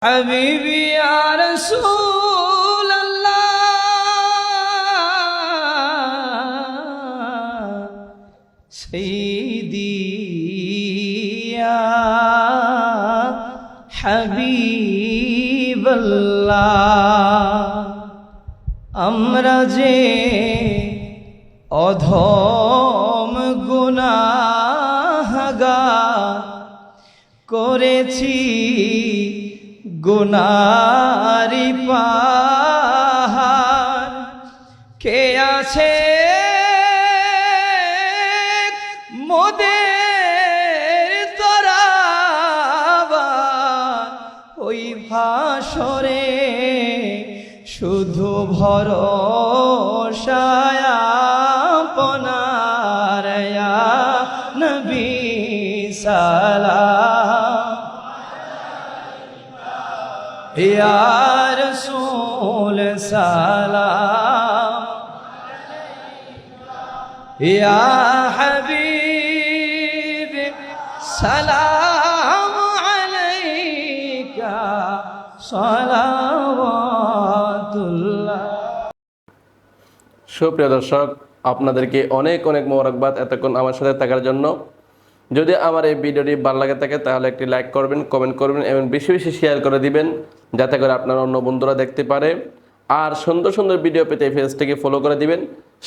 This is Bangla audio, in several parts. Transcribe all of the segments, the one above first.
হাবিবি ইয়া রাসূলুল্লাহ সাইয়্যিদি ইয়া হাবিবাল্লাহ। আমরা যে অধম গুনাহগার করেছি গুনারি পাহাড়, কে আছে মোদের তরাবার ওই ভাসরে শুধু ভরসায় আপনার ইয়া নবী সালাম, ইয়া রাসূল সালাম, ইয়া হাবিব সালাম আলাইকা সালাওয়াতুল্লাহ। সুপ্রিয় দর্শক, আপনাদেরকে অনেক অনেক মোবারকবাদ এতক্ষণ আমার সাথে থাকার জন্য। যদি আমার এই ভিডিওটি ভালো লাগে থাকে তাহলে একটি লাইক করবেন, কমেন্ট করবেন এবং বেশি বেশি শেয়ার করে দিবেন, যাতে করে আপনার অন্য বন্ধুরা দেখতে পারে। আর সুন্দর সুন্দর ভিডিও পেতে পেজটিকে ফলো করে দিবেন,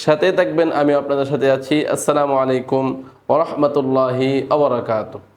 সাথে থাকবেন। আমি আপনাদের সাথে আছি। আসসালামু আলাইকুম ওয়া রাহমাতুল্লাহি ওয়া বারাকাতুহু।